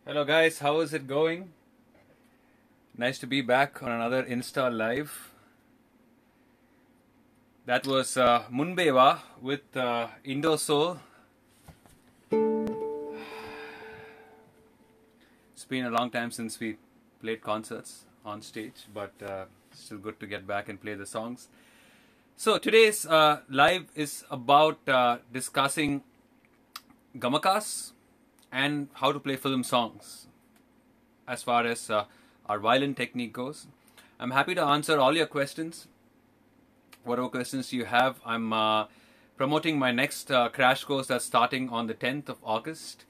Hello guys, how is it going? Nice to be back on another Insta Live. That was Munbewa with Indo Soul. It's been a long time since we played concerts on stage, but still good to get back and play the songs. So today's live is about discussing Gamakas and how to play film songs as far as our violin technique goes. I'm happy to answer all your questions. Whatever questions you have, I'm promoting my next crash course that's starting on the 10th of August.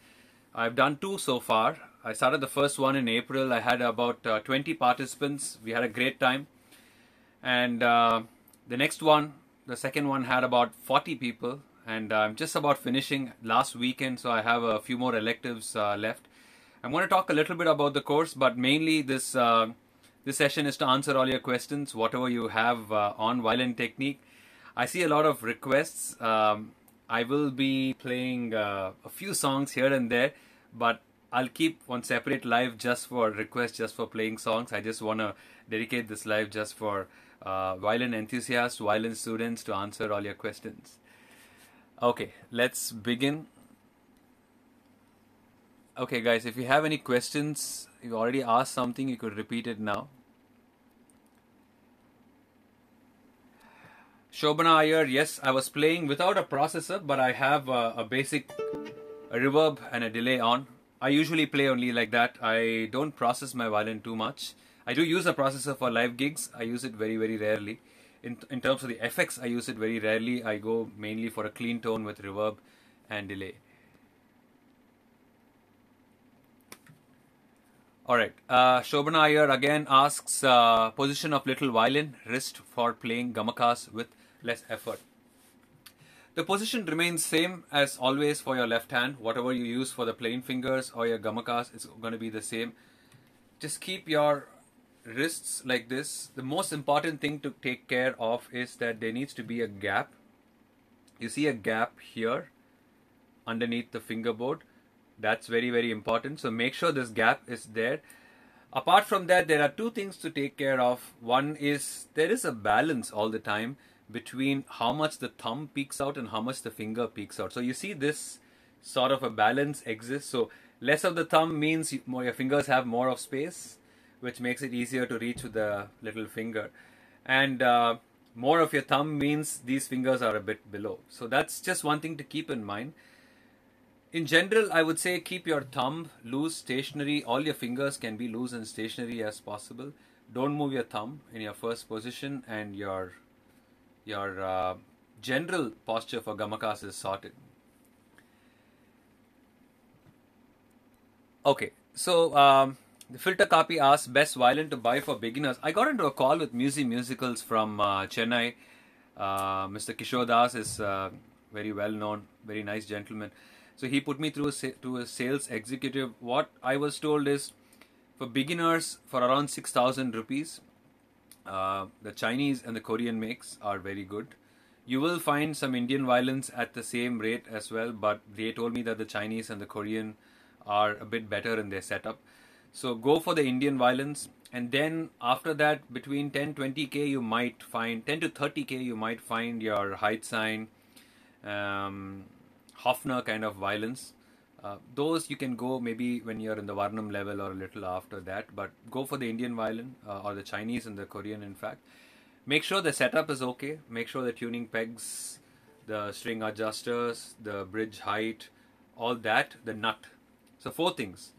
I've done two so far. I started the first one in April. I had about 20 participants. We had a great time. And the next one, the second one, had about 40 people. And I'm just about finishing last weekend, so I have a few more electives left. I'm going to talk a little bit about the course, but mainly this session is to answer all your questions, whatever you have on Violin Technique. I see a lot of requests. I will be playing a few songs here and there, but I'll keep one separate live just for requests, just for playing songs. I just want to dedicate this live just for violin enthusiasts, violin students, to answer all your questions. Okay, let's begin. Okay guys, if you have any questions, you already asked something, you could repeat it now. Shobana Iyer, yes, I was playing without a processor, but I have a basic reverb and a delay on. I usually play only like that. I don't process my violin too much. I do use a processor for live gigs. I use it very, very rarely. In terms of the effects, I use it very rarely. I go mainly for a clean tone with reverb and delay. Alright, Shobana Iyer again asks position of little violin, wrist for playing Gamakas with less effort. The position remains same as always for your left hand. Whatever you use for the plain fingers or your Gamakas, it's going to be the same. Just keep your wrists like this. The most important thing to take care of is that there needs to be a gap. You see a gap here underneath the fingerboard. That's very, very important. So make sure this gap is there. Apart from that, there are two things to take care of. One is there is a balance all the time between how much the thumb peeks out and how much the finger peeks out. So you see this sort of a balance exists. So less of the thumb means your fingers have more of space, which makes it easier to reach with the little finger. And more of your thumb means these fingers are a bit below. So that's just one thing to keep in mind. In general, I would say keep your thumb loose, stationary. All your fingers can be loose and stationary as possible. Don't move your thumb in your first position, and your general posture for Gamakas is sorted. Okay, so the filter copy asks best violin to buy for beginners. I got into a call with Musicals from Chennai. Mr. Kishore Das is very well known, very nice gentleman. So he put me through to a sales executive. What I was told is for beginners for around 6,000 rupees. The Chinese and the Korean makes are very good. You will find some Indian violins at the same rate as well, but they told me that the Chinese and the Korean are a bit better in their setup. So go for the Indian violins, and then after that between 10-20k you might find 10 to 30k you might find your Cine, Hofner kind of violins. Those you can go maybe when you're in the Varnam level or a little after that, but go for the Indian violin or the Chinese and the Korean in fact. Make sure the setup is okay. Make sure the tuning pegs, the string adjusters, the bridge height, all that, the nut. So four things.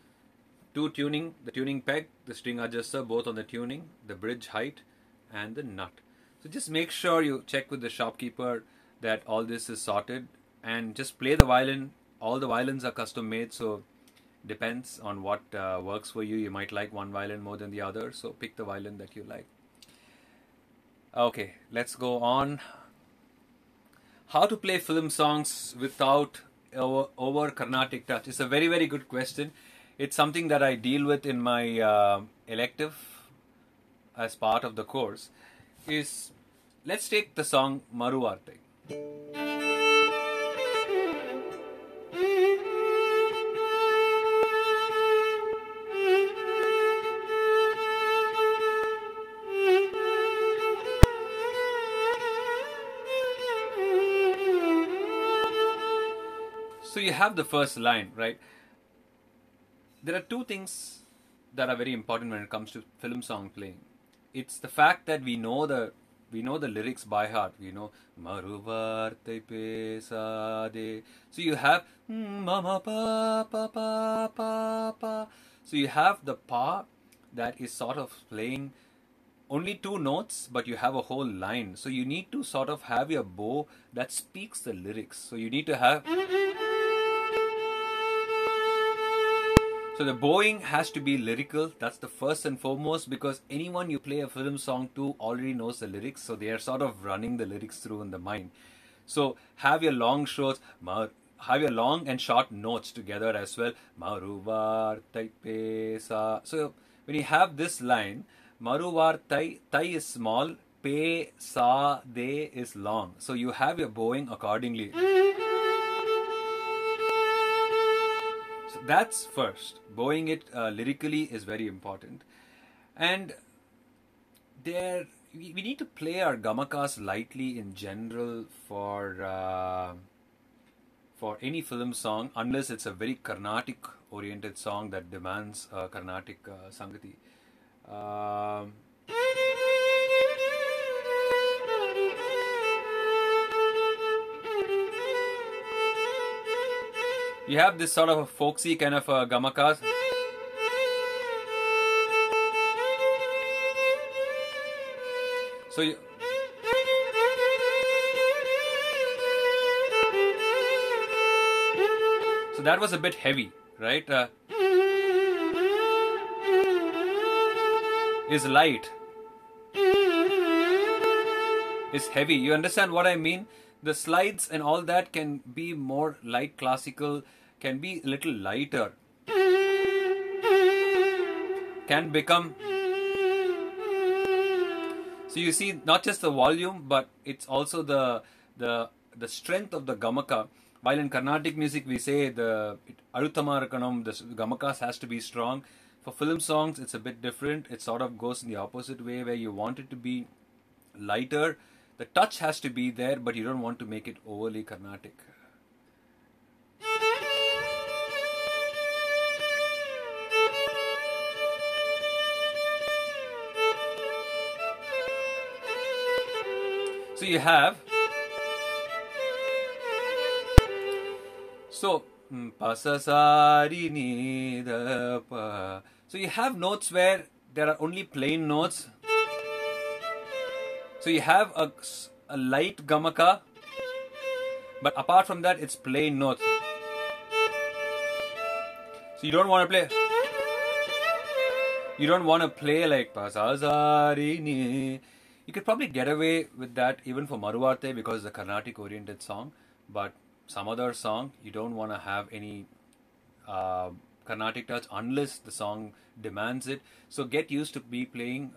The tuning peg, the string adjuster, both on the tuning, the bridge height and the nut. So just make sure you check with the shopkeeper that all this is sorted, and just play the violin. All the violins are custom made, so depends on what works for you. You might like one violin more than the other, so pick the violin that you like. Okay, let's go on. How to play film songs without over Carnatic Touch? It's a very, very good question. It's something that I deal with in my elective as part of the course. Let's take the song Maruvarte. So you have the first line, right? There are two things that are very important when it comes to film song playing. It's the fact that we know the lyrics by heart. We know Maruvartai pesade. So you have mama pa pa pa pa pa. So you have the pa that is sort of playing only two notes, but you have a whole line. So you need to sort of have your bow that speaks the lyrics. So you need to have. So the bowing has to be lyrical. That's the first and foremost, because anyone you play a film song to already knows the lyrics. So they are sort of running the lyrics through in the mind. So have your long and short notes together as well. Maruvar tai pesa. So when you have this line, Maruvar tai is small, pe sa de is long. So you have your bowing accordingly. So that's first. Bowing it lyrically is very important. And we need to play our gamakas lightly in general for any film song, unless it's a very Carnatic oriented song that demands Carnatic Sangati. You have this sort of a folksy kind of gamakas. So so that was a bit heavy, right? Is light. Is heavy. You understand what I mean? The slides and all that can be more light classical, can be a little lighter. Can become. So you see, not just the volume, but it's also the strength of the gamaka. While in Carnatic music we say the Aruttama Rakanam, the gamakas has to be strong. For film songs, it's a bit different. It sort of goes in the opposite way, where you want it to be lighter. The touch has to be there, but you don't want to make it overly Carnatic. So you have. So pasasari ni da pa. So you have notes where there are only plain notes. So you have a light gamaka, but apart from that, it's plain notes. So you don't want to play. You don't want to play like pasasari ni. You could probably get away with that even for Maruvarte because it's a Carnatic oriented song, but some other song you don't want to have any Carnatic touch unless the song demands it. So get used to be playing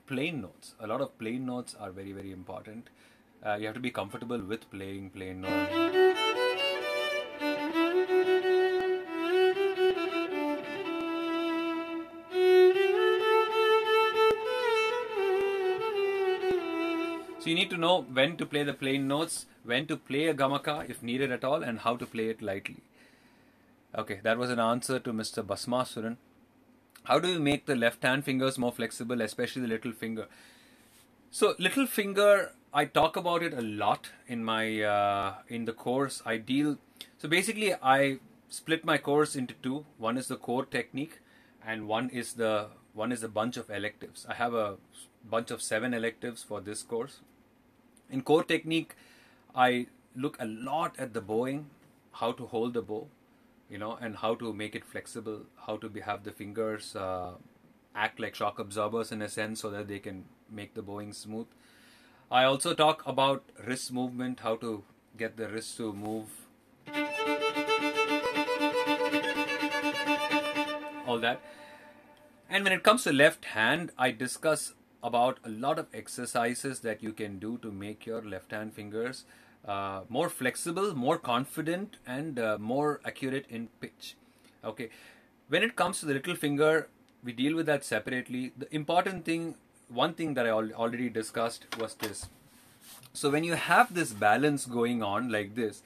plain notes. A lot of plain notes are very, very important. You have to be comfortable with playing plain notes. So you need to know when to play the plain notes, when to play a gamaka if needed at all, and how to play it lightly. Okay, that was an answer to Mr. Basmasuran. How do you make the left hand fingers more flexible, especially the little finger? So little finger, I talk about it a lot in my in the course. So basically I split my course into two. One is the core technique, and one is the bunch of electives. I have a bunch of 7 electives for this course. In core technique, I look a lot at the bowing, how to hold the bow, and how to make it flexible, how to have the fingers act like shock absorbers in a sense so that they can make the bowing smooth. I also talk about wrist movement, how to get the wrist to move, all that. And when it comes to left hand, I discuss about a lot of exercises that you can do to make your left hand fingers more flexible, more confident, and more accurate in pitch. Okay, when it comes to the little finger, we deal with that separately. The important thing, one thing that I already discussed was this. So when you have this balance going on like this,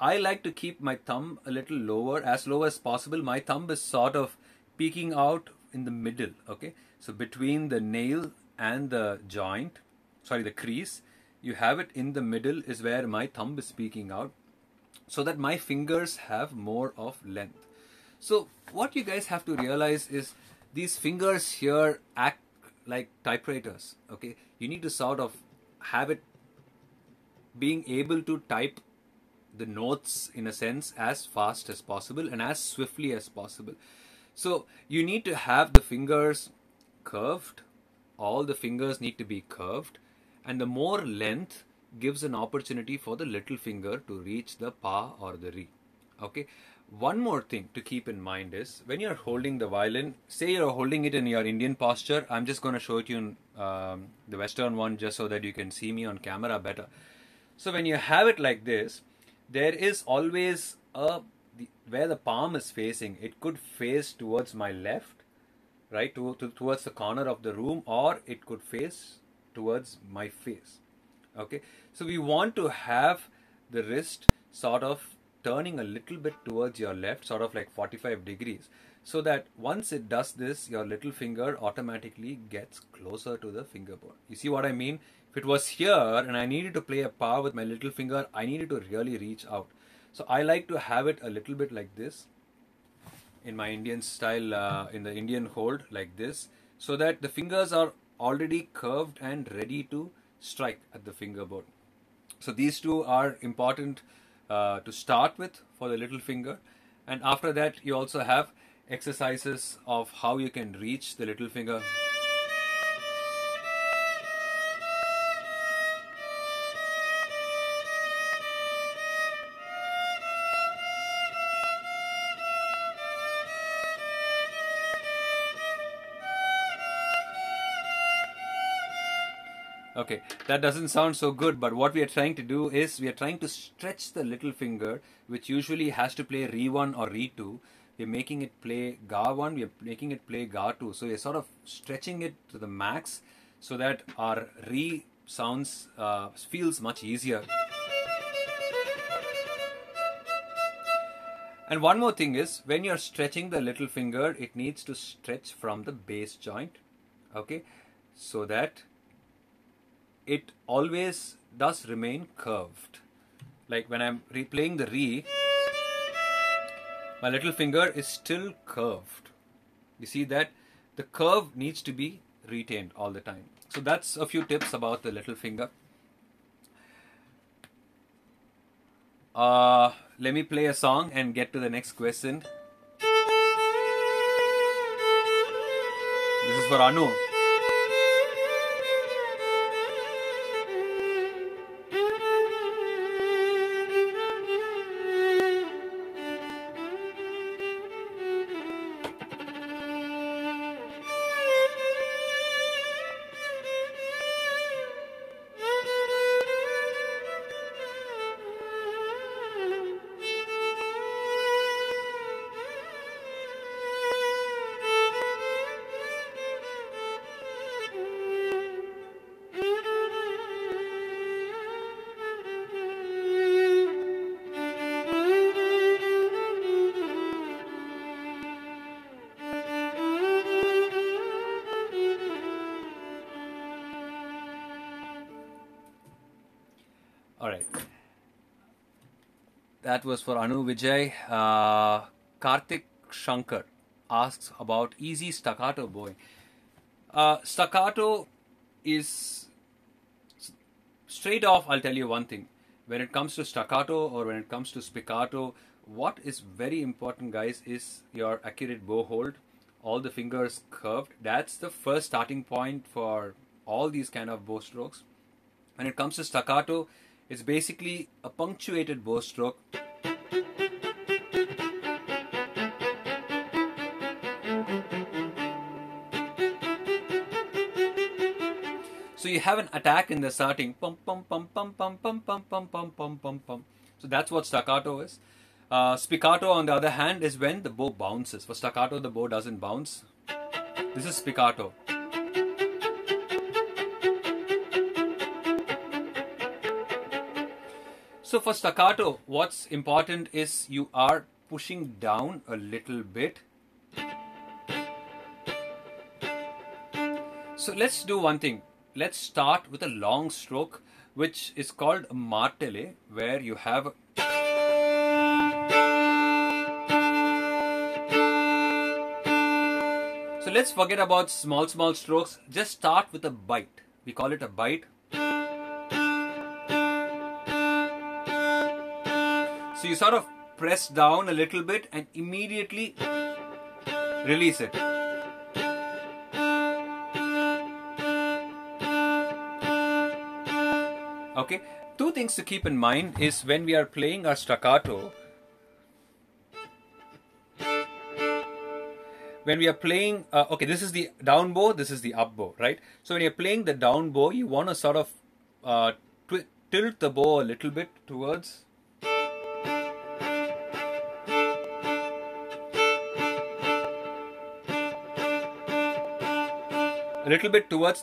I like to keep my thumb a little lower, as low as possible. My thumb is sort of peeking out in the middle, okay? So between the nail and the joint, sorry, the crease, you have it in the middle is where my thumb is peeking out, so that my fingers have more of length. So what you guys have to realize is these fingers here act like typewriters, okay? You need to sort of have it being able to type the notes in a sense as fast as possible and as swiftly as possible. So you need to have the fingers curved. All the fingers need to be curved, and the more length gives an opportunity for the little finger to reach the pa or the re. Okay. One more thing to keep in mind is when you're holding the violin, say you're holding it in your Indian posture. I'm just going to show it you in the Western one just so that you can see me on camera better. So when you have it like this, there is always where the palm is facing. It could face towards my left, right, towards the corner of the room, or it could face towards my face. Okay, so we want to have the wrist sort of turning a little bit towards your left, sort of like 45 degrees, so that once it does this, your little finger automatically gets closer to the fingerboard. You see what I mean? If it was here and I needed to play a pa with my little finger, I needed to really reach out. So I like to have it a little bit like this, in my Indian style, in the Indian hold, like this, so that the fingers are already curved and ready to strike at the fingerboard. So these two are important to start with for the little finger, and after that you also have exercises of how you can reach the little finger. Okay, that doesn't sound so good, but what we are trying to do is we are trying to stretch the little finger, which usually has to play Re1 or Re2. We're making it play Ga1, we're making it play Ga2. So we're sort of stretching it to the max so that our Re sounds feels much easier. And one more thing is, when you're stretching the little finger, it needs to stretch from the bass joint, okay, so that it always does remain curved. Like when I'm replaying the Re, my little finger is still curved. You see that? The curve needs to be retained all the time. So that's a few tips about the little finger. Let me play a song and get to the next question. This is for Anu. Alright, that was for Anu Vijay. Karthik Shankar asks about easy staccato bowing. Staccato is, straight off, I'll tell you one thing. When it comes to staccato or when it comes to spiccato, what is very important, guys, is your accurate bow hold. All the fingers curved. That's the first starting point for all these kind of bow strokes. When it comes to staccato, it's basically a punctuated bow stroke. So you have an attack in the starting, pum pum pum pum pum pum pum pum pum pum pum pum. So that's what staccato is. Spiccato, on the other hand, is when the bow bounces. For staccato, the bow doesn't bounce. This is spiccato. So for staccato, what's important is you are pushing down a little bit. So let's do one thing. Let's start with a long stroke, which is called a martele, where you have So let's forget about small strokes. Just start with a bite. We call it a bite. So you sort of press down a little bit and immediately release it. Okay, two things to keep in mind is when we are playing our staccato, when we are playing, okay, this is the down bow, this is the up bow, right? So when you're playing the down bow, you want to sort of tilt the bow a little bit towards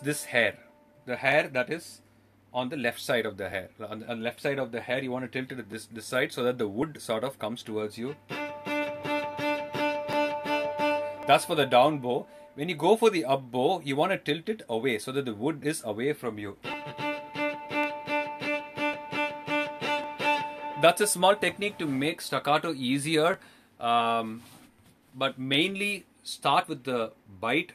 this hair, the hair that is on the left side of the hair. On the left side of the hair, you want to tilt it this side so that the wood sort of comes towards you. That's for the down bow. When you go for the up bow, you want to tilt it away so that the wood is away from you. That's a small technique to make staccato easier, but mainly start with the bite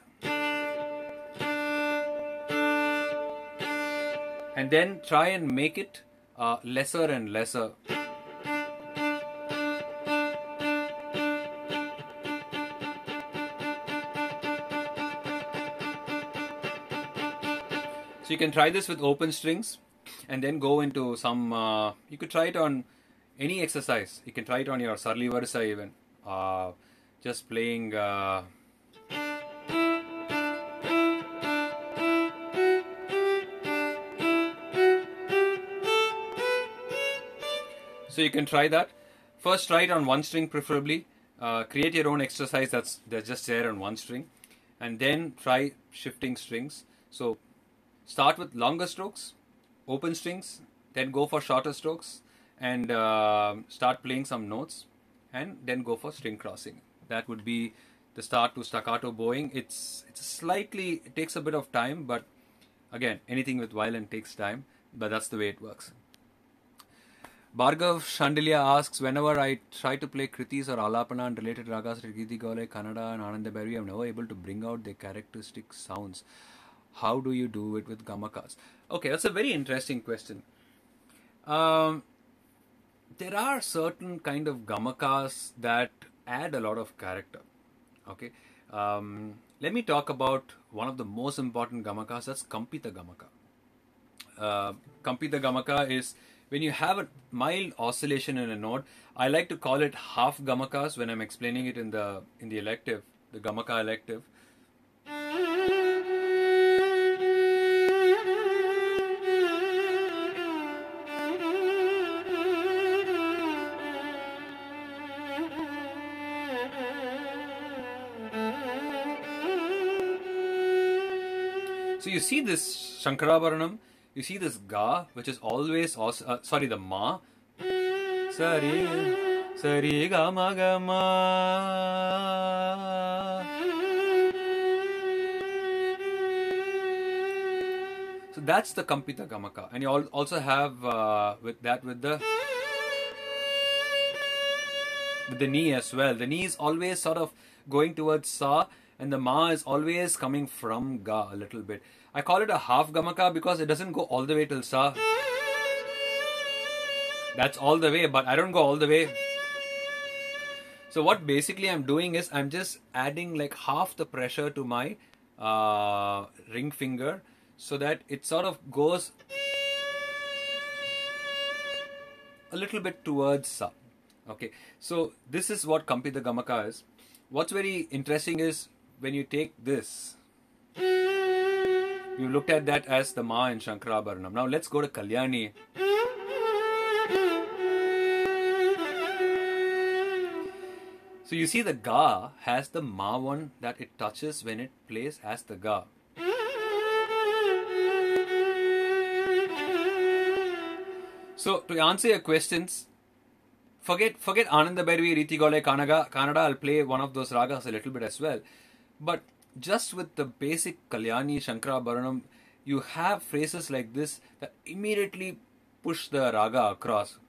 and then try and make it lesser and lesser. So you can try this with open strings and then go into some, you could try it on any exercise. You can try it on your Sarli Varsa even. Just playing So you can try that. First try it on one string preferably. Create your own exercise that's just there on one string. And then try shifting strings. So start with longer strokes, open strings, then go for shorter strokes and start playing some notes and then go for string crossing. That would be the start to staccato bowing. It takes a bit of time, but again, anything with violin takes time, but that's the way it works. Bhargav Shandilya asks, whenever I try to play kritis or alapana and related ragas like Giti Gaule, Kannada and Ananda Bhairavi, I'm never able to bring out their characteristic sounds. How do you do it with gamakas? Okay, that's a very interesting question. There are certain kind of gamakas that add a lot of character. Okay, let me talk about one of the most important gamakas. That's Kampita Gamaka. Kampita Gamaka is when you have a mild oscillation in a note. I like to call it half gamakas when I'm explaining it in the elective, the gamaka elective. So you see this Shankarabharanam, you see this Ga, which is always, the Ma. Sari Gama Gama. So that's the Kampita Gamaka. And you also have with the knee as well. The knee is always sort of going towards Sa, and the Ma is always coming from Ga a little bit. I call it a half Gamaka because it doesn't go all the way till Sa. That's all the way, but I don't go all the way. So what basically I'm doing is I'm just adding like half the pressure to my ring finger so that it sort of goes a little bit towards Sa. Okay, so this is what Kampita Gamaka is. What's very interesting is when you take this, we looked at that as the Ma in Shankarabharanam. Now let's go to Kalyani. So you see the Ga has the Ma one that it touches when it plays as the Ga. So to answer your questions, forget Ananda Bhairavi, Riti Gole, Kannada. I'll play one of those ragas a little bit as well. But just with the basic Kalyani, Shankarabharanam, you have phrases like this that immediately push the raga across.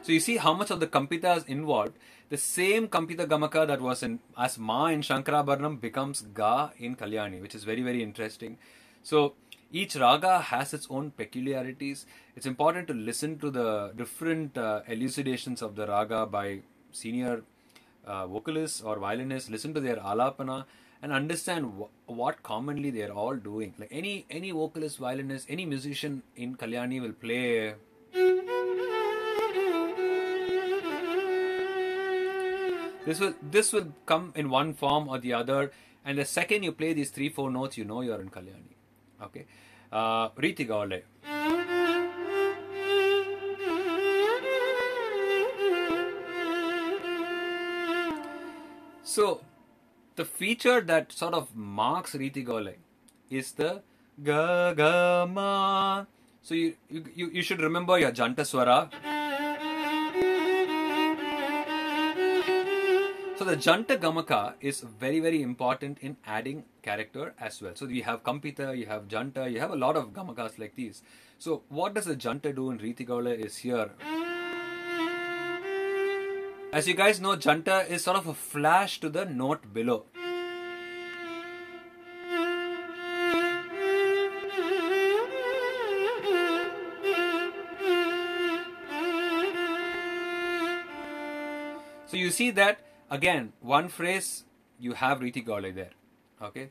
So you see how much of the Kampita is involved. The same Kampita Gamaka that was as Ma in Shankarabharanam becomes Ga in Kalyani, which is very, very interesting. So each raga has its own peculiarities. It's important to listen to the different elucidations of the raga by senior vocalists or violinists. Listen to their alapana and understand what commonly they are all doing. Like any vocalist, violinist, any musician in Kalyani will play. This will come in one form or the other, and the second you play these 3-4 notes, you know you're in Kalyani. Okay, Riti Gaule. So the feature that sort of marks Riti Gaule is the ga ga ma. So you should remember your Janta Swara. So the Janta Gamaka is very, very important in adding character as well. So you have Kampita, you have Janta, you have a lot of Gamakas like these. So what does the Janta do in Riti Gaule is here. As you guys know, Janta is sort of a flash to the note below. So you see that again, one phrase, you have Riti Gaule there. Okay.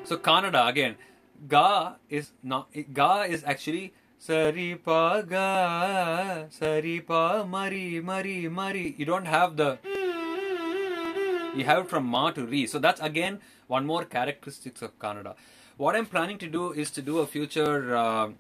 So Kannada again, Ga is actually Sari pa ga, Sari pa mari mari mari. You don't have the. You have it from Ma to Re. So that's again one more characteristics of Kannada. What I'm planning to do is to do a future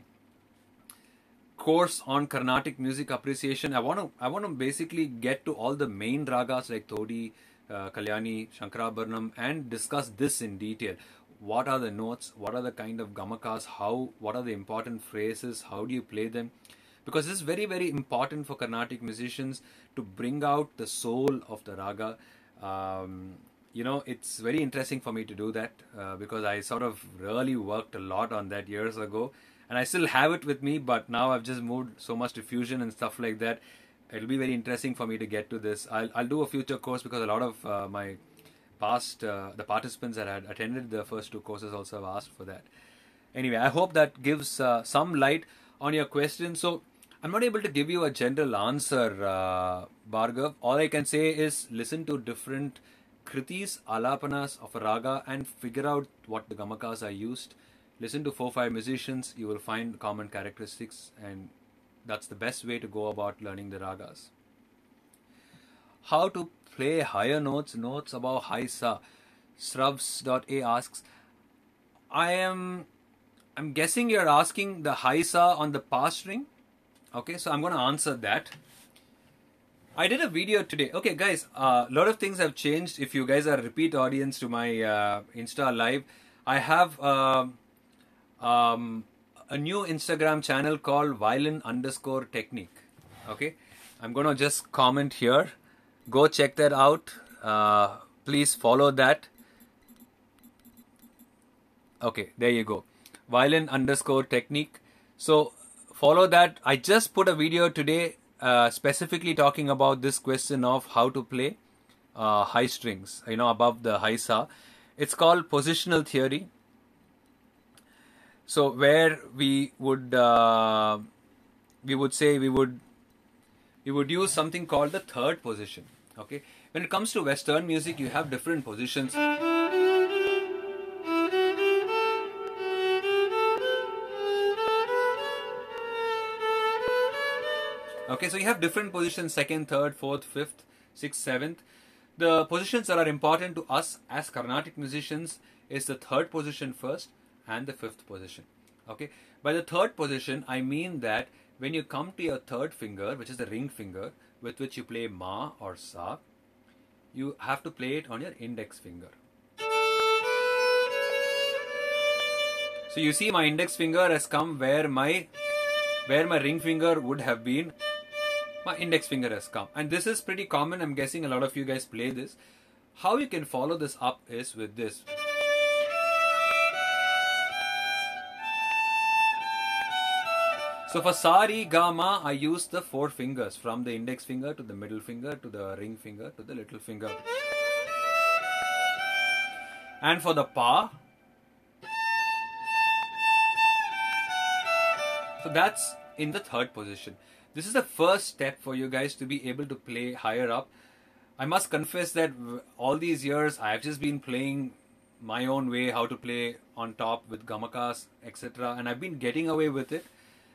course on Carnatic music appreciation. I want to basically get to all the main ragas like Todi, Kalyani, Shankarabharanam, and discuss this in detail. What are the notes? What are the kind of gamakas? What are the important phrases? How do you play them? Because this is very, very important for Carnatic musicians to bring out the soul of the raga. It's very interesting for me to do that because I sort of really worked a lot on that years ago. And I still have it with me, but now I've just moved so much to fusion and stuff like that. It'll be very interesting for me to get to this. I'll do a future course because a lot of my the participants that had attended the first 2 courses also have asked for that. Anyway, I hope that gives some light on your question. So I'm not able to give you a general answer, Bhargav. All I can say is listen to different kritis, alapanas of a raga and figure out what the gamakas are used. Listen to 4-5 musicians, you will find common characteristics, and that's the best way to go about learning the ragas. How to play higher notes above high sa. Sravs.a asks, I'm guessing you're asking the high sa on the pa string. Okay, so I'm going to answer that. I did a video today. Okay, guys, a lot of things have changed. If you guys are a repeat audience to my Insta Live, I have a new Instagram channel called Violin_Technique. Okay, I'm going to just comment here. Go check that out. Please follow that. Okay, there you go. Violin_Technique. So follow that. I just put a video today specifically talking about this question of how to play high strings, above the high sa. It's called Positional Theory. So where we would use something called the third position. Okay, when it comes to Western music, you have different positions. Okay, so you have different positions: second, third, fourth, fifth, sixth, seventh. The positions that are important to us as Carnatic musicians is the third position first and the fifth position. Okay. By the third position, I mean that when you come to your third finger, which is the ring finger, with which you play Ma or Sa, you have to play it on your index finger. So you see my index finger has come where my ring finger would have been. My index finger has come. And this is pretty common. I'm guessing a lot of you guys play this. How you can follow this up is with this. So for Sa, Re, Ga, Ma, I use the four fingers, from the index finger to the middle finger to the ring finger to the little finger. And for the Pa, so that's in the third position. This is the first step for you guys to be able to play higher up. I must confess that all these years I have just been playing my own way, how to play on top with Gamakas, etc. And I've been getting away with it.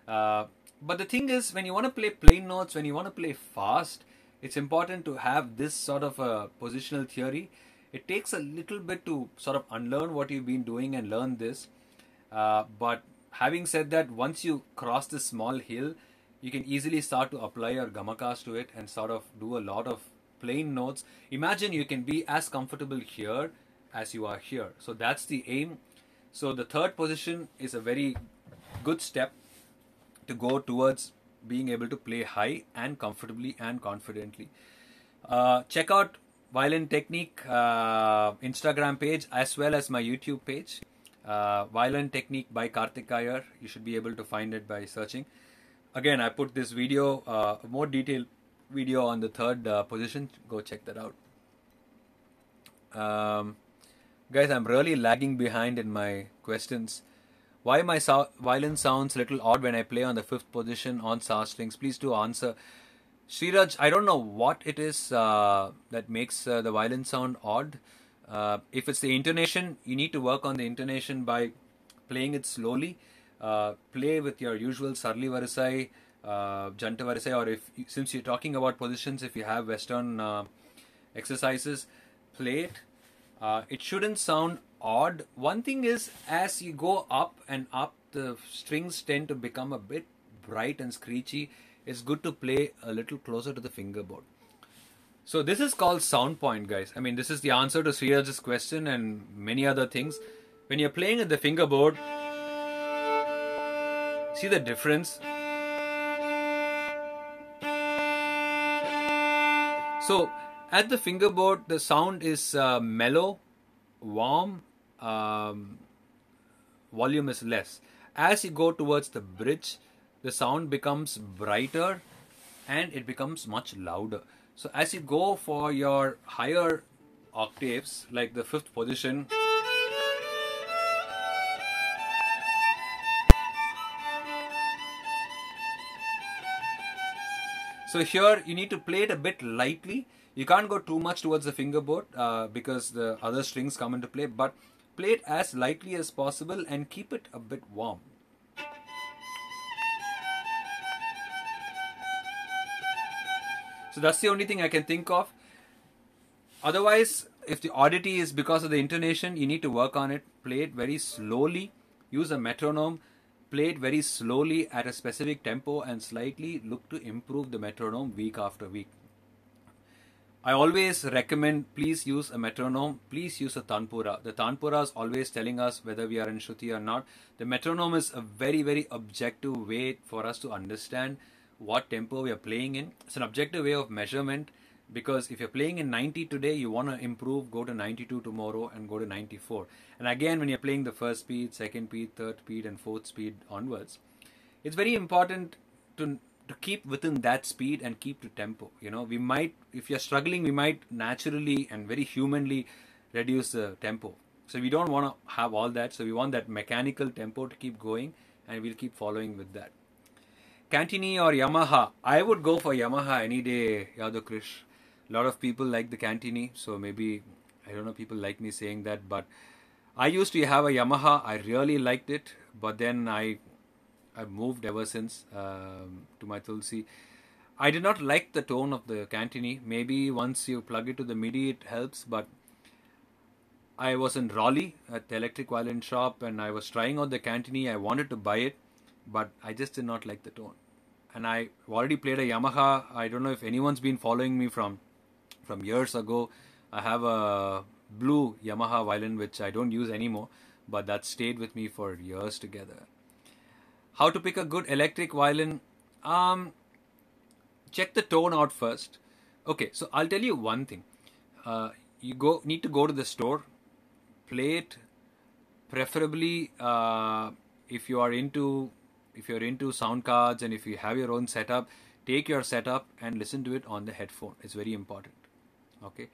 But the thing is, when you want to play plain notes, when you want to play fast, it's important to have this sort of a positional theory. It takes a little bit to sort of unlearn what you've been doing and learn this. But having said that, once you cross this small hill, you can easily start to apply your Gamakas to it and sort of do a lot of plain notes. Imagine you can be as comfortable here as you are here. So that's the aim. So the third position is a very good step to go towards being able to play high and comfortably and confidently. Check out Violin Technique Instagram page as well as my YouTube page. Violin Technique by Karthick Iyer. You should be able to find it by searching. Again, I put this video, more detailed video on the third position. Go check that out. Guys, I'm really lagging behind in my questions. Why my violin sounds a little odd when I play on the fifth position on Sa strings? Please do answer. Sriraj, I don't know what it is that makes the violin sound odd. If it's the intonation, you need to work on the intonation by playing it slowly. Play with your usual Sarli Varisai, Janta Varisai, or since you're talking about positions, if you have Western exercises, play it. It shouldn't sound odd. One thing is, as you go up and up, the strings tend to become a bit bright and screechy. It's good to play a little closer to the fingerboard. So this is called sound point, guys. I mean, this is the answer to Sriraj's question and many other things. When you're playing at the fingerboard, see the difference? So at the fingerboard, the sound is mellow, warm, volume is less. As you go towards the bridge, the sound becomes brighter and it becomes much louder. So as you go for your higher octaves, like the fifth position, so here you need to play it a bit lightly. You can't go too much towards the fingerboard because the other strings come into play, but play it as lightly as possible and keep it a bit warm. So that's the only thing I can think of. Otherwise, if the oddity is because of the intonation, you need to work on it. Play it very slowly. Use a metronome. Play it very slowly at a specific tempo and slightly look to improve the metronome week after week. I always recommend, please use a metronome. Please use a tanpura. The tanpura is always telling us whether we are in Shruti or not. The metronome is a very, very objective way for us to understand what tempo we are playing in. It's an objective way of measurement, because if you're playing in 90 today, you want to improve, go to 92 tomorrow and go to 94. And again, when you're playing the first speed, second speed, third speed and fourth speed onwards, it's very important to keep within that speed and keep to tempo. You know, we might, if you're struggling, we might naturally and very humanly reduce the tempo. So we don't want to have all that. So we want that mechanical tempo to keep going, and we'll keep following with that. Cantini or Yamaha? I would go for Yamaha any day, Yadav Krish. A lot of people like the Cantini, so maybe, I don't know, people like me saying that, but I used to have a Yamaha. I really liked it, but then I've moved ever since to my Tulsi. I did not like the tone of the Cantini. Maybe once you plug it to the MIDI, it helps. But I was in Raleigh at the electric violin shop, and I was trying out the Cantini. I wanted to buy it, but I just did not like the tone. And I already played a Yamaha. I don't know if anyone's been following me from years ago. I have a blue Yamaha violin which I don't use anymore, but that stayed with me for years together. How to pick a good electric violin? Check the tone out first. Okay, so I'll tell you one thing. You need to go to the store, play it. Preferably, if you're into sound cards and if you have your own setup, take your setup and listen to it on the headphone. It's very important. Okay.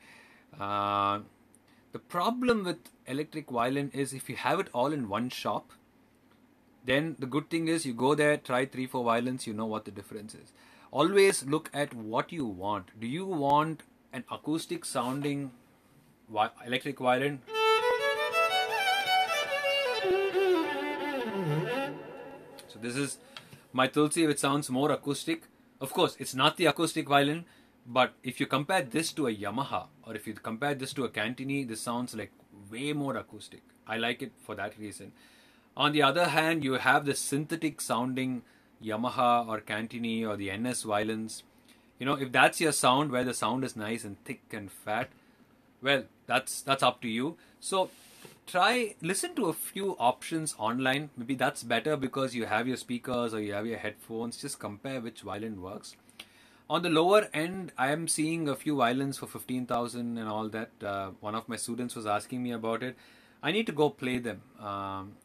The problem with electric violin is if you have it all in one shop, then the good thing is you go there, try 3-4 violins, you know what the difference is. Always look at what you want. Do you want an acoustic sounding electric violin? So this is my Tulsi, which sounds more acoustic. Of course, it's not the acoustic violin, but if you compare this to a Yamaha or if you compare this to a Cantini, this sounds like way more acoustic. I like it for that reason. On the other hand, you have the synthetic sounding Yamaha or Cantini or the NS violins. You know, if that's your sound, where the sound is nice and thick and fat, well, that's up to you. So listen to a few options online. Maybe that's better because you have your speakers or you have your headphones. Just compare which violin works. On the lower end, I am seeing a few violins for 15,000 and all that. One of my students was asking me about it. I need to go play them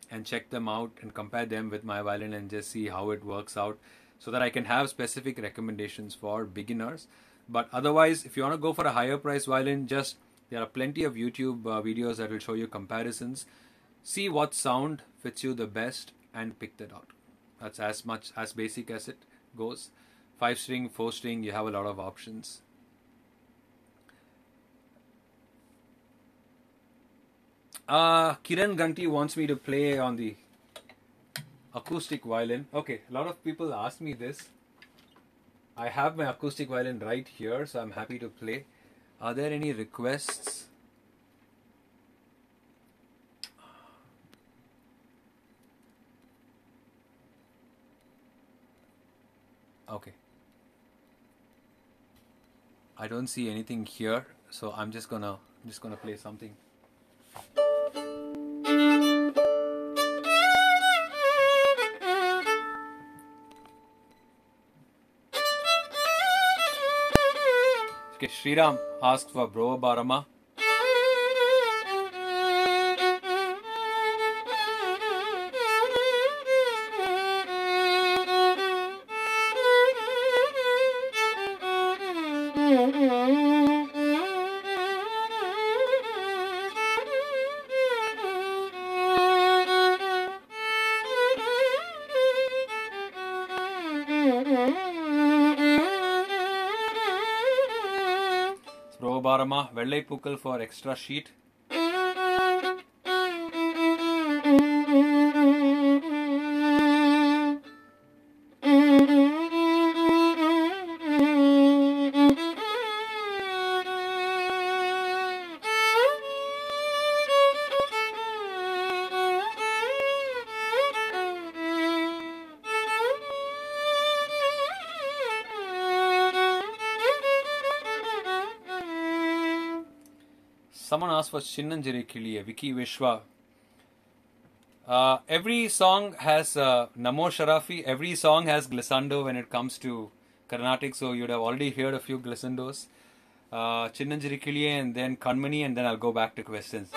and check them out and compare them with my violin and just see how it works out so that I can have specific recommendations for beginners. But otherwise, if you want to go for a higher price violin, there are plenty of YouTube videos that will show you comparisons. See what sound fits you the best and pick that out. That's as basic as it goes. 5-string, 4-string, you have a lot of options. Kiran Ganti wants me to play on the acoustic violin. Okay, a lot of people ask me this. I have my acoustic violin right here, so I'm happy to play. Are there any requests? Okay. I don't see anything here, so I'm just gonna play something. Okay, Sriram asked for Brova Barama. Barama, Vellai Pukal for extra sheet. Someone asked for Chinnanjiri Kiliye, Vicky Vishwa. Every song has Namo Sharafi, every song has glissando when it comes to Carnatic, so you'd have already heard a few glissandos. Chinnanjiri Kiliye and then Kanmani, and then I'll go back to questions.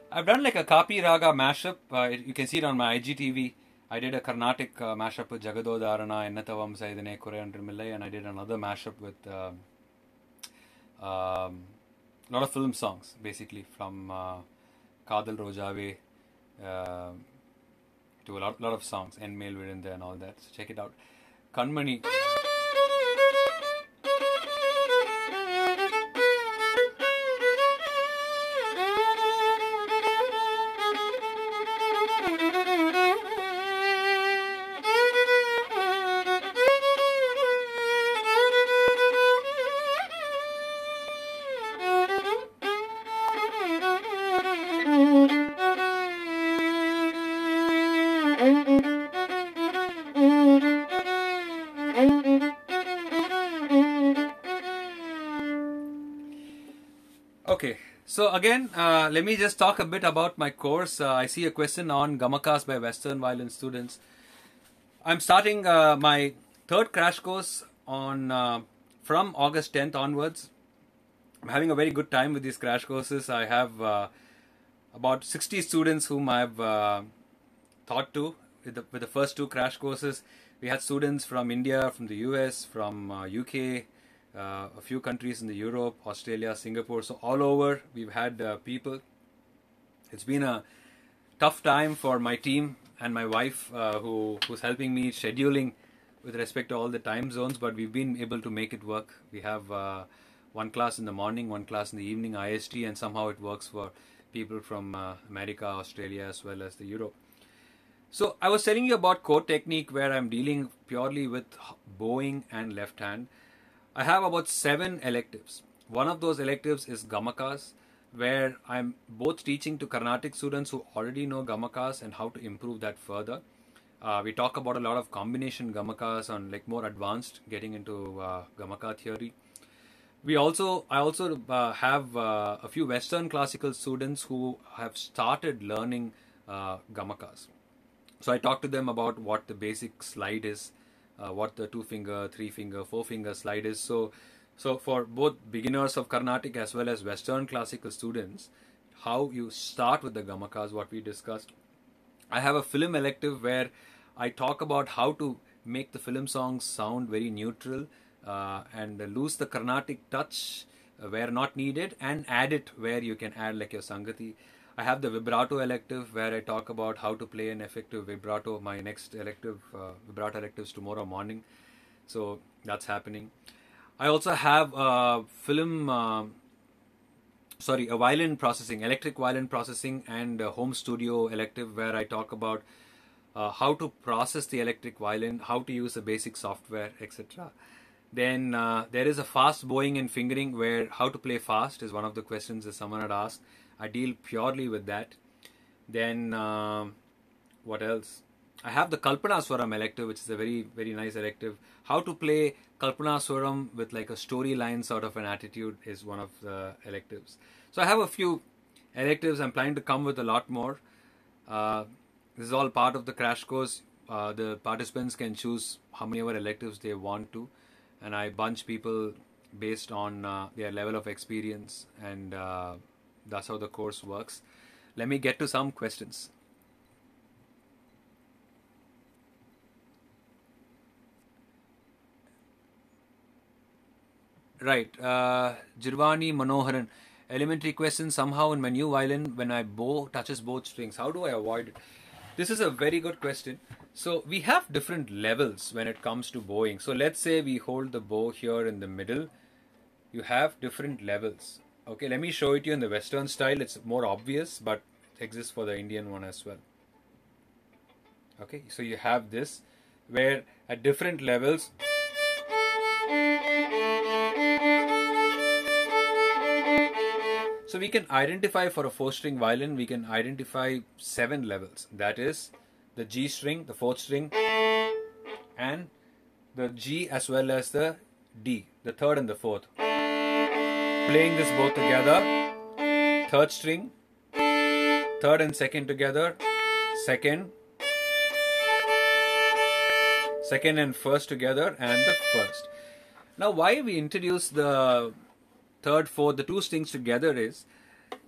I've done like a Kapi Raga mashup. You can see it on my IGTV. I did a Carnatic mashup with Jagado Dharana, Ennatavam Saidane, Kore Andrimillai, and I did another mashup with lot of film songs, basically, from Kadal Rojave to a lot of songs, and Mail Virinde and all that. So check it out. Kanmani. Okay, so again, let me just talk a bit about my course. I see a question on Gamakas by Western violin students. I'm starting my third crash course on from August 10th onwards. I'm having a very good time with these crash courses. I have about 60 students whom I've taught to with the first two crash courses. We had students from India, from the US, from UK, a few countries in the Europe, Australia, Singapore. So all over we've had people. It's been a tough time for my team and my wife who's helping me scheduling with respect to all the time zones, but we've been able to make it work. We have one class in the morning, one class in the evening, IST, and somehow it works for people from America, Australia, as well as the Europe. So I was telling you about chord technique, where I'm dealing purely with bowing and left hand. I have about 7 electives. One of those electives is Gamakas, where I'm both teaching to Carnatic students who already know Gamakas and how to improve that further. We talk about a lot of combination Gamakas and like more advanced, getting into Gamaka theory. I also have a few Western classical students who have started learning Gamakas. So I talk to them about what the basic slide is, what the 2-finger, 3-finger, 4-finger slide is. So for both beginners of Carnatic as well as Western classical students, how you start with the Gamakas, what we discussed. I have a film elective where I talk about how to make the film songs sound very neutral and lose the Carnatic touch where not needed and add it where you can add like your Sangati. I have the vibrato elective where I talk about how to play an effective vibrato. My next elective, vibrato elective, is tomorrow morning. So that's happening. I also have a violin processing, electric violin processing and home studio elective where I talk about how to process the electric violin, how to use the basic software, etc. Then there is a fast bowing and fingering where how to play fast is one of the questions that someone had asked. I deal purely with that. Then what else? I have the Kalpana Swaram elective, which is a very, very nice elective. How to play Kalpana Swaram with like a storyline sort of an attitude is one of the electives. So I have a few electives. I'm planning to come with a lot more. This is all part of the crash course. The participants can choose how many other electives they want to, and I bunch people based on their level of experience, and that's how the course works. Let me get to some questions. Right, Jirvani Manoharan. Elementary question, somehow in my new violin, when my bow touches both strings, how do I avoid it? This is a very good question. So we have different levels when it comes to bowing. So let's say we hold the bow here in the middle. You have different levels. Okay, let me show it to you in the Western style. It's more obvious, but it exists for the Indian one as well. Okay, so you have this, where at different levels, so we can identify for a 4-string violin, we can identify 7 levels. That is the G string, the 4th string, and the G as well as the D, the 3rd and the 4th. Playing this both together, 3rd string, 3rd and 2nd together, 2nd, 2nd and 1st together, and the 1st. Now why we introduce the 3rd, 4th, the 2 strings together is,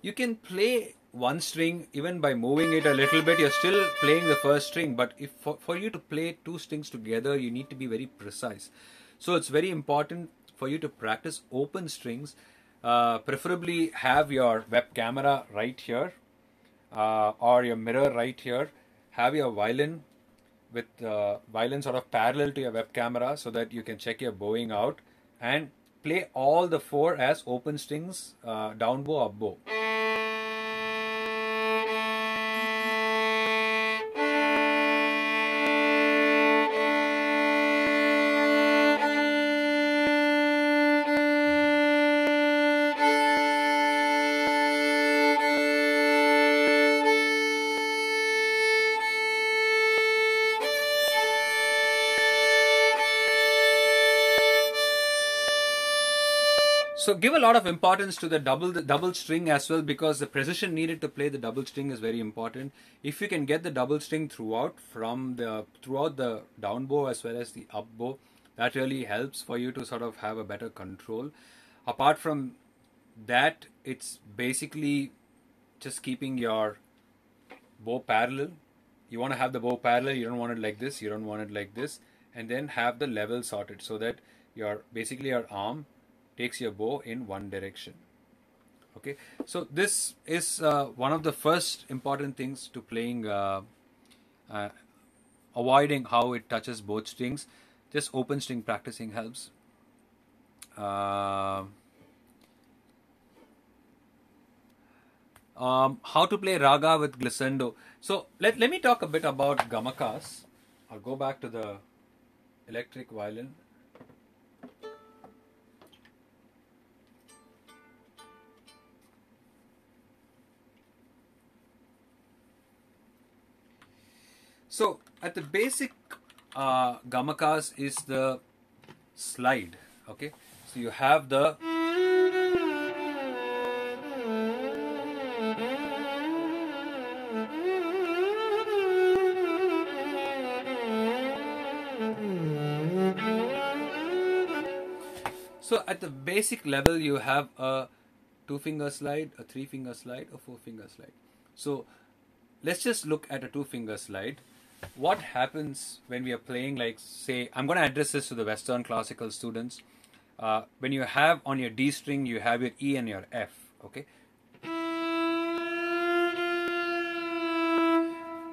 you can play 1 string even by moving it a little bit, you're still playing the 1st string, but if for you to play 2 strings together, you need to be very precise. So it's very important for you to practice open strings preferably have your web camera right here or your mirror right here. Have your violin with violin sort of parallel to your web camera so that you can check your bowing out and play all the four as open strings, down bow, up bow. So give a lot of importance to the double string as well, because the precision needed to play the double string is very important. If you can get the double string throughout the down bow as well as the up bow, that really helps for you to sort of have a better control. Apart from that, it's basically just keeping your bow parallel. You want to have the bow parallel, you don't want it like this, you don't want it like this, and then have the level sorted so that your arm takes your bow in one direction. Okay, so this is one of the first important things to playing, avoiding how it touches both strings. Just open string practicing helps. How to play raga with glissando. So let me talk a bit about gamakas. I'll go back to the electric violin. So at the basic, gamakas is the slide. Okay, so you have the so at the basic level you have a 2-finger slide, a 3-finger slide, a 4-finger slide. So let's just look at a 2-finger slide. What happens when we are playing, like, say, I'm going to address this to the Western classical students. When you have on your D string, you have your E and your F, okay?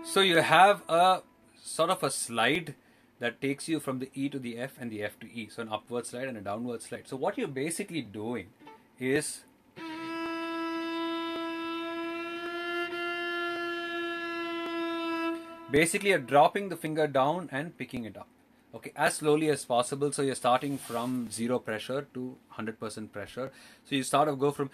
So you have a sort of a slide that takes you from the E to the F and the F to E. So an upward slide and a downward slide. So what you're basically doing is basically you're dropping the finger down and picking it up, okay, as slowly as possible. So you're starting from 0 pressure to 100% pressure. So you go from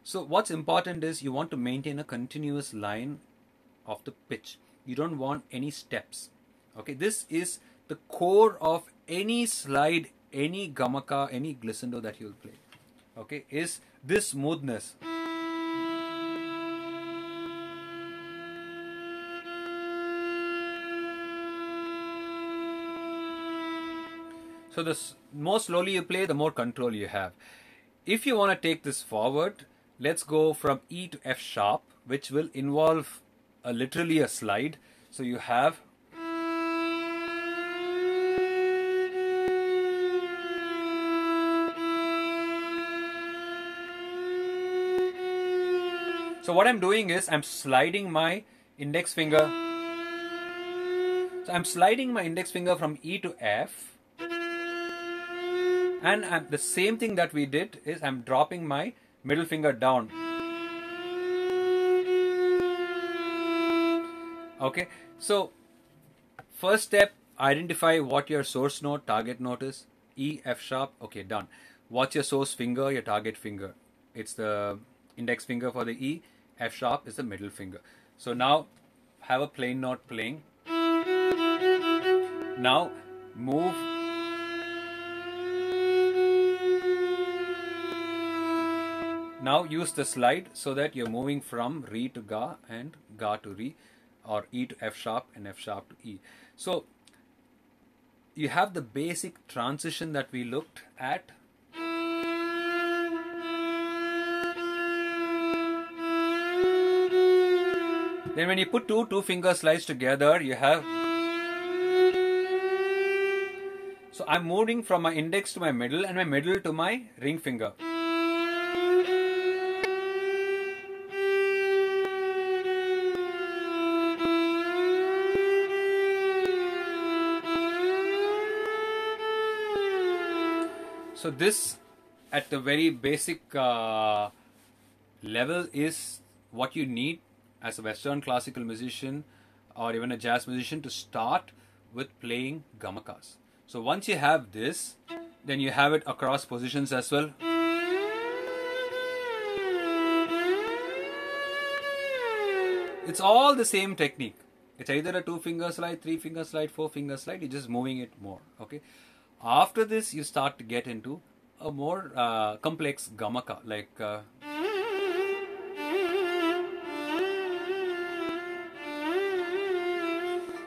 so what's important is you want to maintain a continuous line of the pitch. You don't want any steps. Okay, this is the core of any slide, any gamaka, any glissando that you'll play. Okay, is this smoothness. So the more slowly you play, the more control you have. If you want to take this forward, let's go from E to F sharp, which will involve literally a slide. So you have so what I'm doing is I'm sliding my index finger. So I'm sliding my index finger from E to F. And the same thing that we did is I'm dropping my middle finger down. Okay, so first step, identify what your source note, target note is. E, F sharp, okay, done. What's your source finger, your target finger? It's the index finger for the E, F sharp is the middle finger. So now have a plain note playing. Now move. Now use the slide so that you're moving from Re to Ga and Ga to Re, or E to F sharp and F sharp to E. So you have the basic transition that we looked at. Then when you put two finger slides together, you have. So I'm moving from my index to my middle and my middle to my ring finger. So this, at the very basic level, is what you need as a Western classical musician or even a jazz musician to start with playing gamakas. So once you have this, then you have it across positions as well. It's all the same technique. It's either a 2-finger slide, 3-finger slide, 4-finger slide. You're just moving it more. Okay. After this, you start to get into a more complex gamaka, like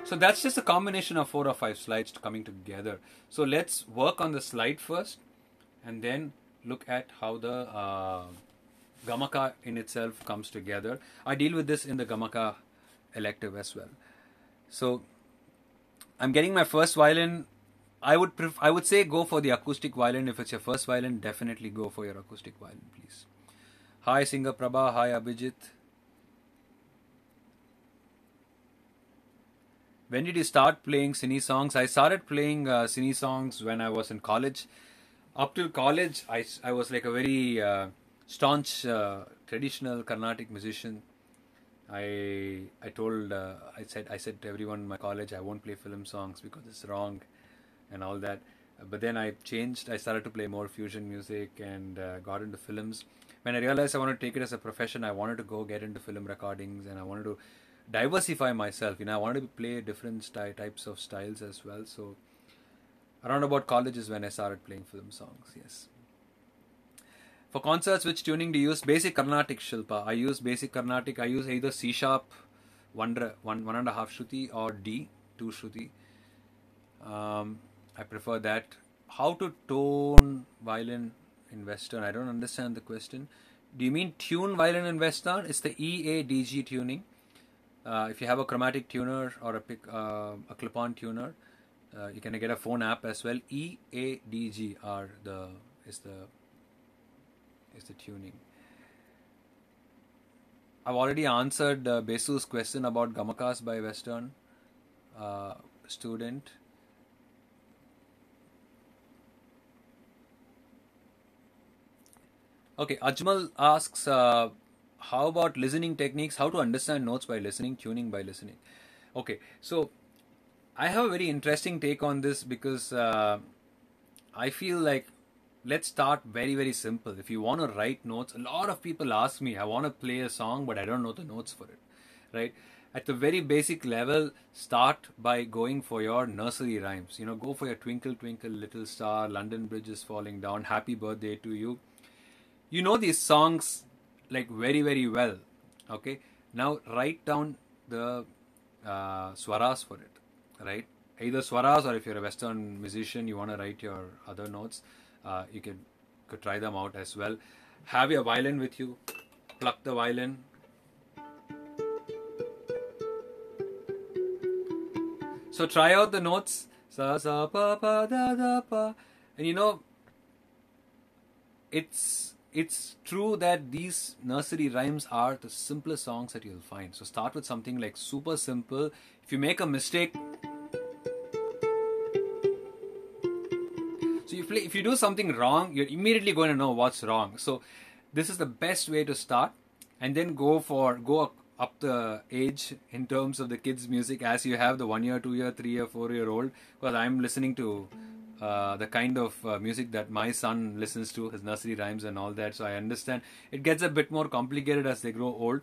so that's just a combination of 4 or 5 slides coming together. So let's work on the slide first, and then look at how the gamaka in itself comes together. I deal with this in the gamaka elective as well. So I'm getting my first violin. I would say go for the acoustic violin. If it's your first violin, definitely go for your acoustic violin, please. Hi Singer Prabha, hi Abhijit. When did you start playing Cine songs? I started playing Cine songs when I was in college. Up till college, I was like a very staunch traditional Carnatic musician. I said to everyone in my college, I won't play film songs because it's wrong and all that. But then I changed. I started to play more fusion music and got into films. When I realized I wanted to take it as a profession, I wanted to go get into film recordings, and I wanted to diversify myself. I wanted to play different types of styles as well. So around about college is when I started playing film songs. Yes. For concerts, which tuning do you use? Basic Carnatic, Shilpa. I use basic Carnatic. I use either C sharp, one and a half shruti, or D, 2 shruti. I prefer that. How to tone violin in Western? I don't understand the question. Do you mean tune violin in Western? It's the EADG tuning. If you have a chromatic tuner or a clip-on tuner, you can get a phone app as well. EADG is the tuning. I've already answered Besu's question about gamakas by Western student. Okay, Ajmal asks, how about listening techniques? How to understand notes by listening, tuning by listening? Okay, so I have a very interesting take on this because I feel like let's start very, very simple. If you want to write notes, a lot of people ask me, I want to play a song, but I don't know the notes for it, right? At the very basic level, start by going for your nursery rhymes. Go for your Twinkle, Twinkle, Little Star, London Bridge is Falling Down, Happy Birthday to You. You know these songs like very, very well, okay? Now write down the swaras for it, right? Either swaras, or if you're a Western musician, you want to write your other notes, you could try them out as well. Have your violin with you, pluck the violin. So try out the notes, sa sa pa pa da da pa, and it's true that these nursery rhymes are the simplest songs that you'll find. So start with something like super simple. If you make a mistake, so if you do something wrong, you're immediately going to know what's wrong. So this is the best way to start, and then go up the age in terms of the kids' music as you have the 1-year, 2-year, 3-year, 4-year-old. Because I'm listening to the kind of music that my son listens to, his nursery rhymes and all that. So I understand it gets a bit more complicated as they grow old.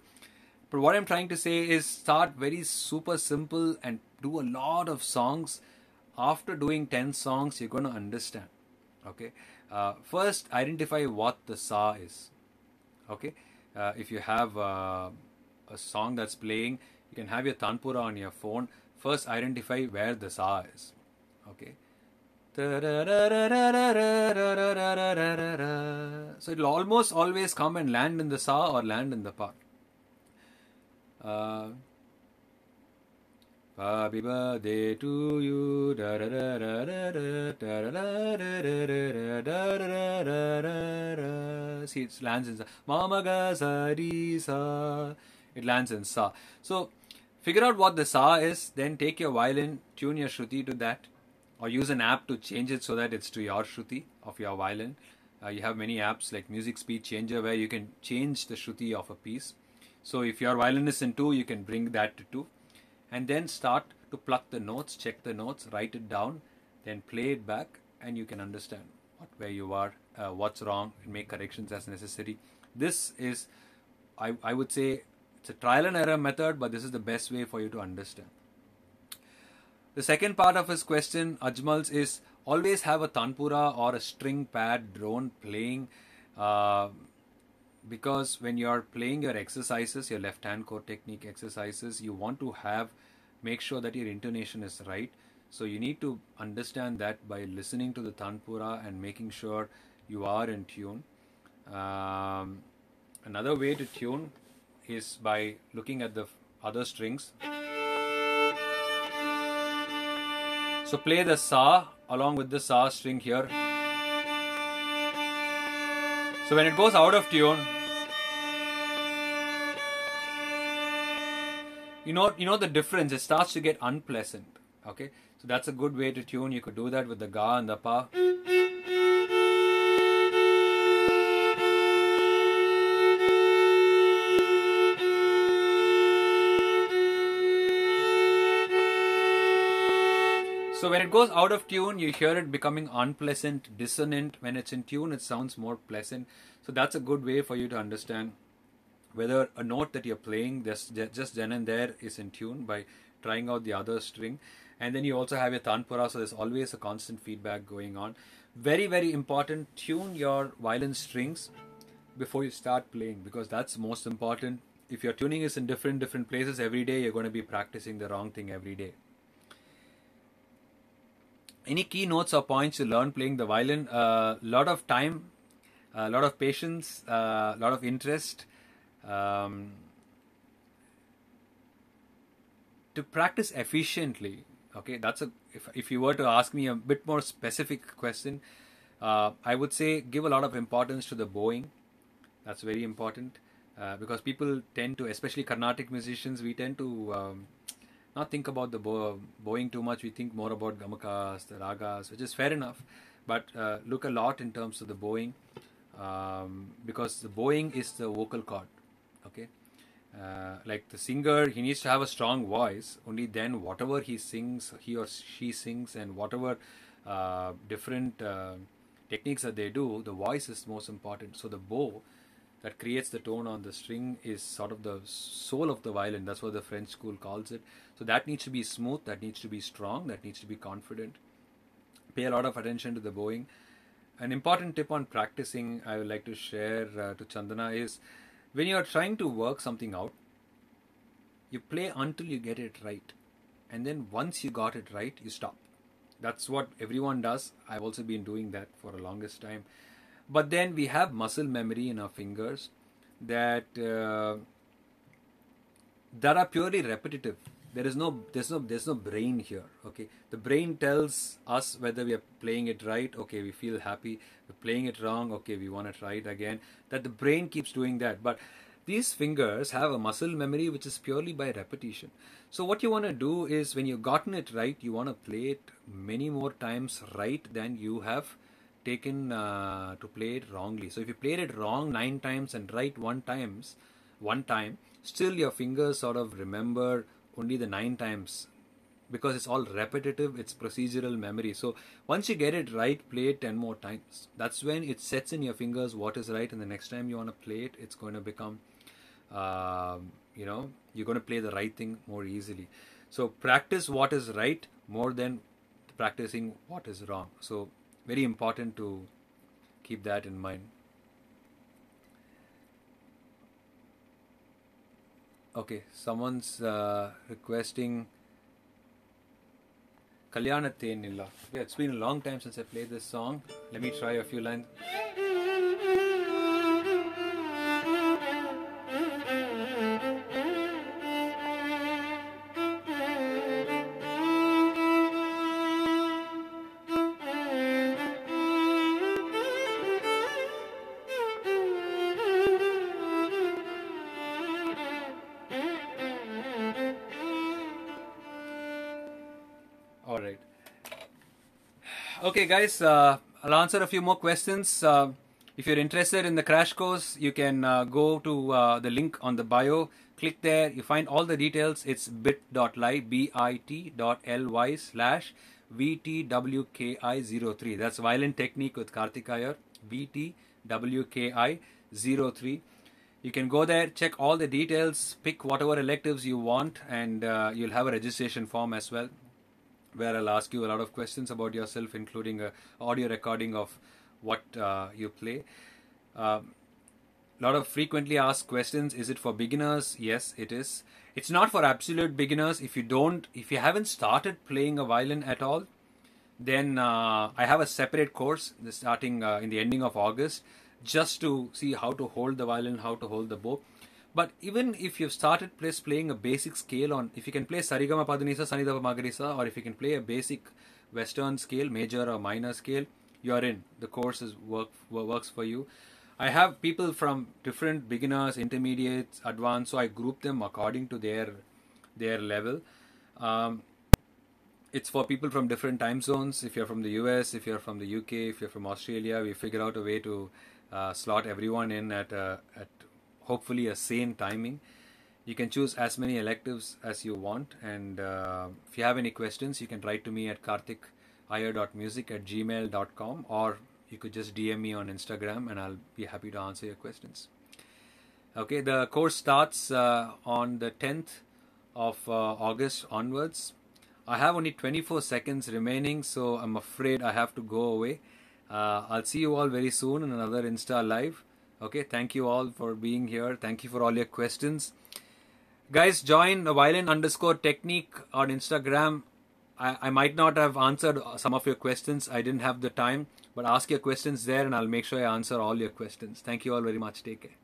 But what I'm trying to say is start very super simple and do a lot of songs. After doing 10 songs, you're going to understand. Okay. First, identify what the sa is. Okay. If you have a song that's playing, you can have your tanpura on your phone. First, identify where the sa is. Okay. So it'll almost always come and land in the sa or land in the pa. Happy birthday to you. Da da da da da da da da da da da da. See, it lands in sa. Mama ga sa di sa. It lands in sa. So, figure out what the sa is. Then take your violin, tune your shruti to that, or use an app to change it so that it's to your shruti of your violin. You have many apps like Music Speed Changer where you can change the shruti of a piece. So, if your violin is in 2, you can bring that to 2. And then start to pluck the notes, check the notes, write it down, then play it back, and you can understand where you are, what's wrong, and make corrections as necessary. This is, I would say, it's a trial and error method, but this is the best way for you to understand. The second part of his question, Ajmal's, is always have a tanpura or a string pad drone playing, because when you're playing your exercises, your left hand chord technique exercises, you want to make sure that your intonation is right. So you need to understand that by listening to the tanpura and making sure you are in tune. Another way to tune is by looking at the other strings. So play the sa along with the sa string here. So when it goes out of tune, you know the difference. It starts to get unpleasant. Okay, so that's a good way to tune. You could do that with the ga and the pa. So when it goes out of tune, you hear it becoming unpleasant, dissonant. When it's in tune, it sounds more pleasant. So that's a good way for you to understand whether a note that you're playing just then and there is in tune by trying out the other string. And then you also have your tanpura, so there's always a constant feedback going on. Very, very important, tune your violin strings before you start playing, because that's most important. If your tuning is in different places every day, you're going to be practicing the wrong thing every day. Any key notes or points to learn playing the violin? A lot of time, a lot of patience, a lot of interest. To practice efficiently, okay, that's if you were to ask me a bit more specific question, I would say give a lot of importance to the bowing. That's very important, because people tend to, especially Carnatic musicians, we tend to not think about the bowing too much. We think more about Gamakas, the ragas, which is fair enough, but look a lot in terms of the bowing, because the bowing is the vocal cord. Okay, like the singer, he needs to have a strong voice. Only then, whatever he sings, he or she sings, and whatever different techniques that they do, the voice is most important. So the bow that creates the tone on the string is sort of the soul of the violin. That's what the French school calls it. So that needs to be smooth, that needs to be strong, that needs to be confident. Pay a lot of attention to the bowing. An important tip on practicing I would like to share to Chandana is, when you are trying to work something out, you play until you get it right. And then once you got it right, you stop. That's what everyone does. I've also been doing that for the longest time. But then we have muscle memory in our fingers that are purely repetitive. There's no brain here. Okay, the brain tells us whether we are playing it right. Okay, we feel happy. We're playing it wrong. Okay, we want to try it again. That the brain keeps doing that. But these fingers have a muscle memory which is purely by repetition. So what you want to do is, when you've gotten it right, you want to play it many more times right than you have taken to play it wrongly. So if you played it wrong 9 times and right one time, still your fingers sort of remember only the 9 times, because it's all repetitive, it's procedural memory. So once you get it right, play it 10 more times. That's when it sets in your fingers what is right, and the next time you want to play it, it's going to become, you're going to play the right thing more easily. So practice what is right more than practicing what is wrong. So very important to keep that in mind. Okay, someone's requesting Kalyanathe Nilla. Yeah, it's been a long time since I played this song. Let me try a few lines. Okay, guys, I'll answer a few more questions. If you're interested in the crash course, you can go to the link on the bio. Click there. You find all the details. It's bit.ly, bit.ly/VTWKI03. That's Violin Technique with Karthick Iyer, VTWKI03. You can go there, check all the details, pick whatever electives you want, and you'll have a registration form as well, where I'll ask you a lot of questions about yourself, including a audio recording of what you play. Lot of frequently asked questions. Is it for beginners? Yes, it is. It's not for absolute beginners. If you haven't started playing a violin at all, then I have a separate course starting in the ending of August, just to see how to hold the violin, how to hold the bow. But even if you've started playing a basic scale on, if you can play Sarigama Padanisa, Sanidapa Magarisa, or if you can play a basic Western scale, major or minor scale, you're in. The course works for you. I have people from different beginners, intermediates, advanced, so I group them according to their level. It's for people from different time zones. If you're from the US, if you're from the UK, if you're from Australia, we figure out a way to slot everyone in at hopefully a sane timing. You can choose as many electives as you want, and if you have any questions, you can write to me at karthikiyer.music@gmail.com, or you could just DM me on Instagram and I'll be happy to answer your questions. Okay, the course starts on the 10th of August onwards. I have only 24 seconds remaining, so I'm afraid I have to go away. I'll see you all very soon in another Insta Live. Okay, thank you all for being here. Thank you for all your questions. Guys, join Violin_technique on Instagram. I might not have answered some of your questions. I didn't have the time, but ask your questions there and I'll make sure I answer all your questions. Thank you all very much. Take care.